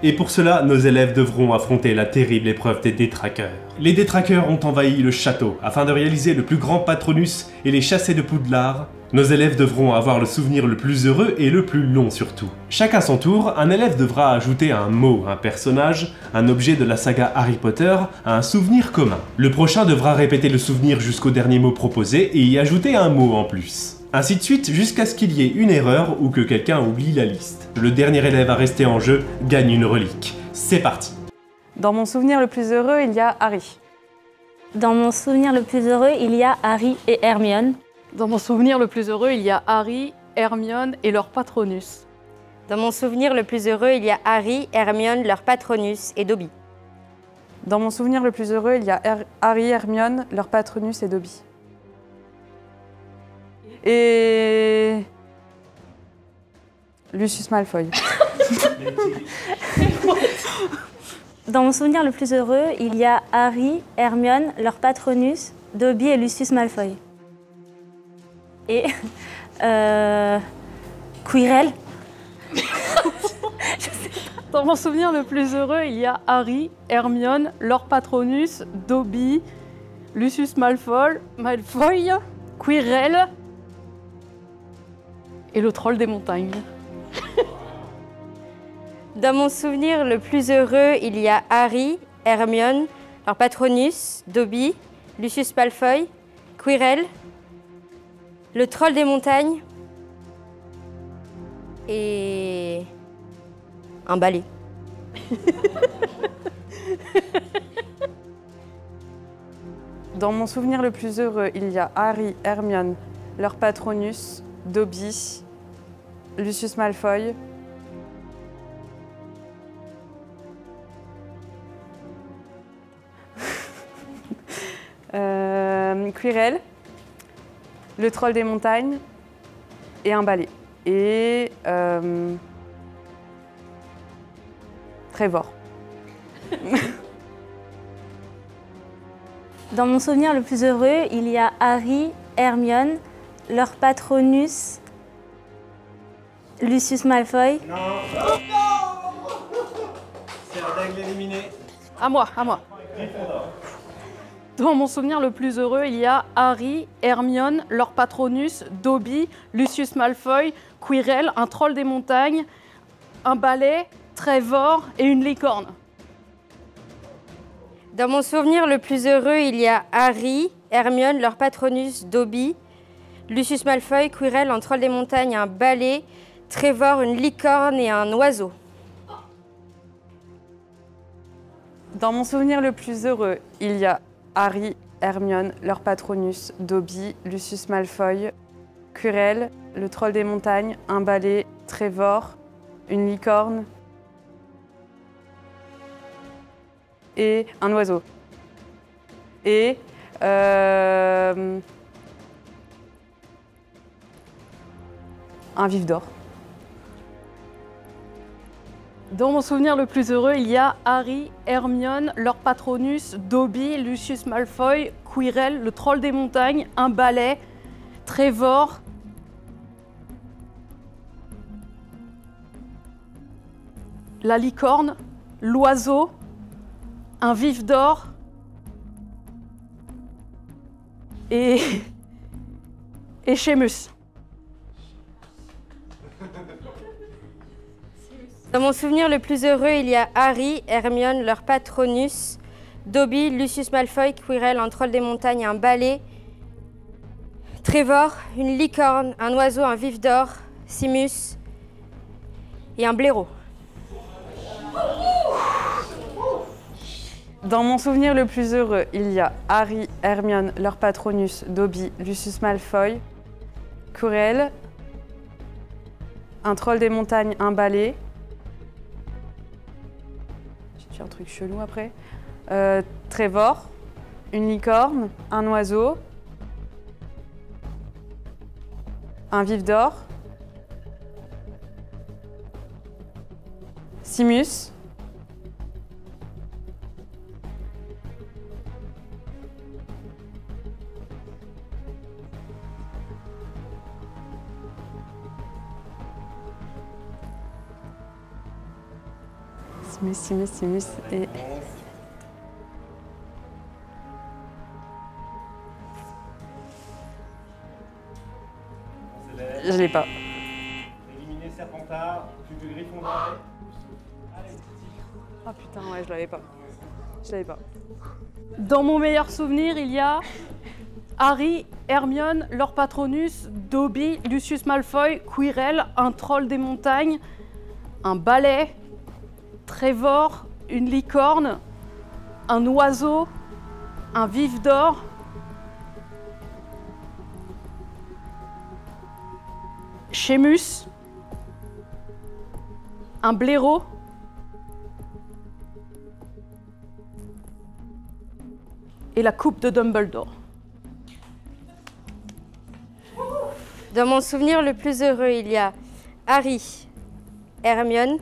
Et pour cela, nos élèves devront affronter la terrible épreuve des détraqueurs. Les détraqueurs ont envahi le château afin de réaliser le plus grand Patronus et les chasser de Poudlard. Nos élèves devront avoir le souvenir le plus heureux et le plus long surtout. Chacun son tour, un élève devra ajouter un mot, un personnage, un objet de la saga Harry Potter à un souvenir commun. Le prochain devra répéter le souvenir jusqu'au dernier mot proposé et y ajouter un mot en plus. Ainsi de suite jusqu'à ce qu'il y ait une erreur ou que quelqu'un oublie la liste. Le dernier élève à rester en jeu gagne une relique. C'est parti. Dans mon souvenir le plus heureux, il y a Harry. Dans mon souvenir le plus heureux, il y a Harry et Hermione. Dans mon souvenir le plus heureux, il y a Harry, Hermione et leur Patronus. Dans mon souvenir le plus heureux, il y a Harry, Hermione, leur Patronus et Dobby. Dans mon souvenir le plus heureux, il y a Harry, Hermione, leur Patronus et Dobby. Et... Lucius Malfoy. Dans mon souvenir le plus heureux, il y a Harry, Hermione, leur Patronus, Dobby et Lucius Malfoy. Et... Quirrell. Dans mon souvenir le plus heureux, il y a Harry, Hermione, leur Patronus, Dobby, Lucius Malfoy, Quirrell et le troll des montagnes. Dans mon souvenir le plus heureux, il y a Harry, Hermione, leur Patronus, Dobby, Lucius Malfoy, Quirrell, le troll des montagnes et un balai. Dans mon souvenir le plus heureux, il y a Harry, Hermione, leur Patronus, Dobby, Lucius Malfoy, Quirrell, le troll des montagnes et un balai. Et Trevor. Dans mon souvenir le plus heureux, il y a Harry, Hermione, leur Patronus, Lucius Malfoy. Non. C'est la dingue éliminée. À moi. Dans mon souvenir le plus heureux, il y a Harry, Hermione, leur Patronus, Dobby, Lucius Malfoy, Quirrell, un troll des montagnes, un balai, Trevor et une licorne. Dans mon souvenir le plus heureux, il y a Harry, Hermione, leur Patronus, Dobby, Lucius Malfoy, Quirrell, un troll des montagnes, un balai, Trevor, une licorne et un oiseau. Dans mon souvenir le plus heureux, il y a Harry, Hermione, leur Patronus, Dobby, Lucius Malfoy, Quirrell, le troll des montagnes, un balai, Trevor, une licorne et un oiseau. Et un vif d'or. Dans mon souvenir le plus heureux, il y a Harry, Hermione, leur Patronus, Dobby, Lucius Malfoy, Quirrell, le troll des montagnes, un balai, Trevor, la licorne, l'oiseau, un vif d'or et Seamus. Dans mon souvenir le plus heureux, il y a Harry, Hermione, leur Patronus, Dobby, Lucius Malfoy, Quirrell, un troll des montagnes, un balai, Trevor, une licorne, un oiseau, un vif d'or, Seamus et un blaireau. Dans mon souvenir le plus heureux, il y a Harry, Hermione, leur Patronus, Dobby, Lucius Malfoy, Quirrell, un troll des montagnes, un balai. J'ai fait un truc chelou après. Trevor, une licorne, un oiseau, un vif d'or, Seamus, Simus et... Je l'ai pas. Éliminer Serpentard, tu veux Gryffondor. Ah putain, ouais, je l'avais pas. Je l'avais pas. Dans mon meilleur souvenir, il y a Harry, Hermione, leur Patronus, Dobby, Lucius Malfoy, Quirrell, un troll des montagnes, un balai, Trevor, une licorne, un oiseau, un vif d'or, Seamus, un blaireau, et la coupe de Dumbledore. Dans mon souvenir le plus heureux, il y a Harry, Hermione,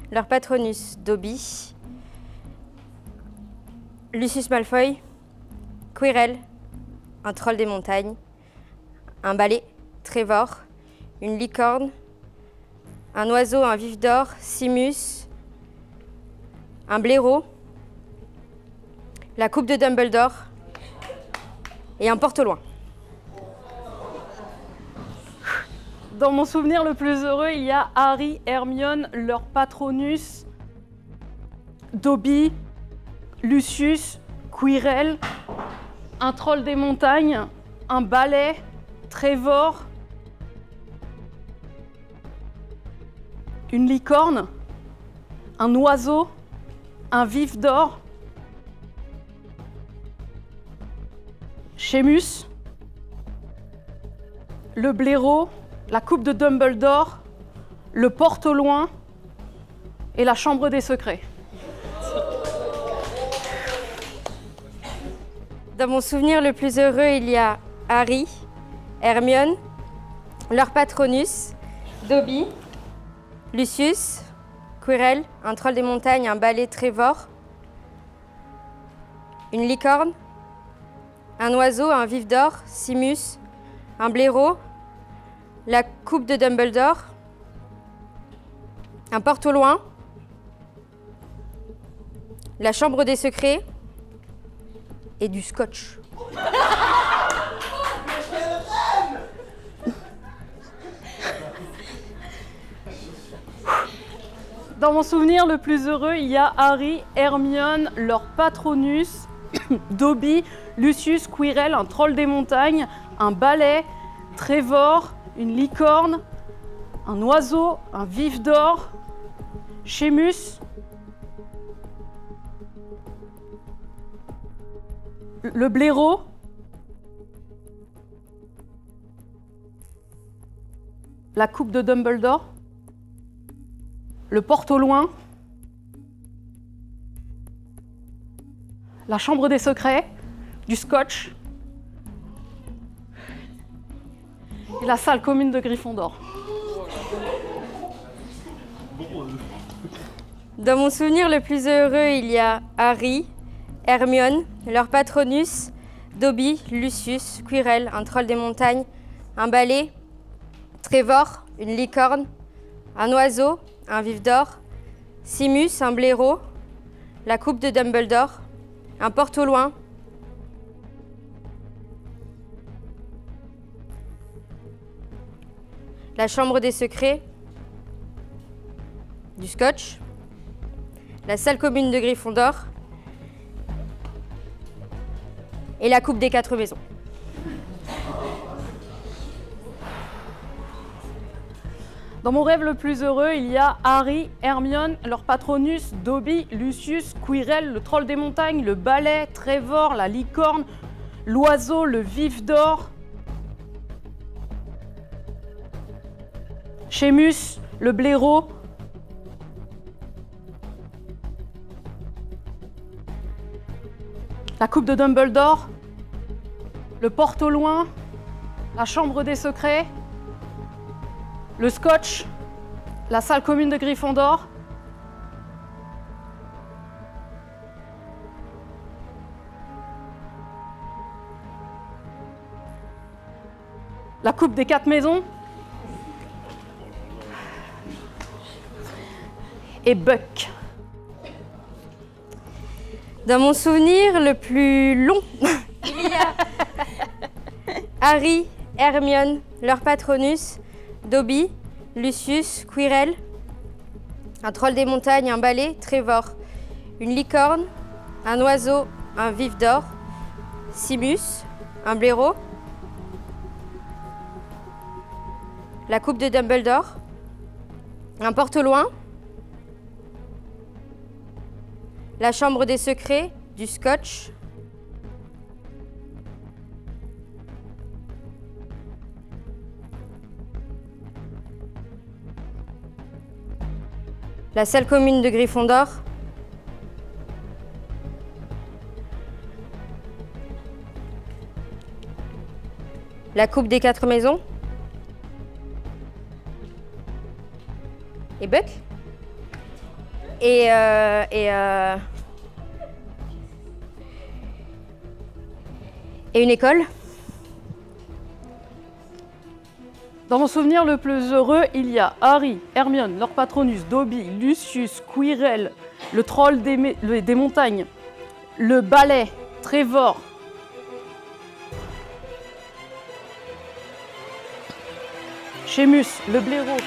leur Patronus Dobby, Lucius Malfoy, Quirrell, un troll des montagnes, un balai, Trevor, une licorne, un oiseau, un vif d'or, Simus, un blaireau, la coupe de Dumbledore et un porte-au-loin. Dans mon souvenir le plus heureux, il y a Harry, Hermione, leur Patronus, Dobby, Lucius, Quirrell, un troll des montagnes, un balai, Trevor, une licorne, un oiseau, un vif d'or, Seamus, le blaireau, la coupe de Dumbledore, le porte-au-loin et la chambre des secrets. Dans mon souvenir le plus heureux, il y a Harry, Hermione, leur Patronus, Dobby, Lucius, Quirrell, un troll des montagnes, un balai, Trevor, une licorne, un oiseau, un vif d'or, Simus, un blaireau, la coupe de Dumbledore, un porte-au-loin, la chambre des secrets et du scotch. Dans mon souvenir le plus heureux, il y a Harry, Hermione, leur Patronus, Dobby, Lucius, Quirrell, un troll des montagnes, un balai, Trevor, une licorne, un oiseau, un vif d'or, Seamus, le blaireau, la coupe de Dumbledore, le porte-au-loin, la chambre des secrets, du scotch et la salle commune de Gryffondor. Dans mon souvenir le plus heureux, il y a Harry, Hermione, leur Patronus, Dobby, Lucius, Quirrell, un troll des montagnes, un balai, Trevor, une licorne, un oiseau, un vif d'or, Simus, un blaireau, la coupe de Dumbledore, un porte-au-loin, la chambre des secrets, du scotch, la salle commune de Gryffondor et la coupe des 4 maisons. Dans mon rêve le plus heureux, il y a Harry, Hermione, leur Patronus, Dobby, Lucius, Quirrell, le troll des montagnes, le balai, Trevor, la licorne, l'oiseau, le vif d'or, Seamus, le blaireau, la coupe de Dumbledore, le porte-au-loin, la chambre des secrets, le scotch, la salle commune de Gryffondor, la coupe des 4 maisons et Buck. Dans mon souvenir le plus long, il y a Harry, Hermione, leur Patronus, Dobby, Lucius, Quirrell, un troll des montagnes, un balai, Trevor, une licorne, un oiseau, un vif d'or, Simus, un blaireau, la coupe de Dumbledore, un porte-loin, la chambre des secrets, du scotch, la salle commune de Gryffondor, la coupe des 4 maisons et Buck et une école. Dans mon souvenir le plus heureux, il y a Harry, Hermione, leur Patronus, Dobby, Lucius, Quirrell, le troll des montagnes, le balai, Trevor, Seamus, le blaireau,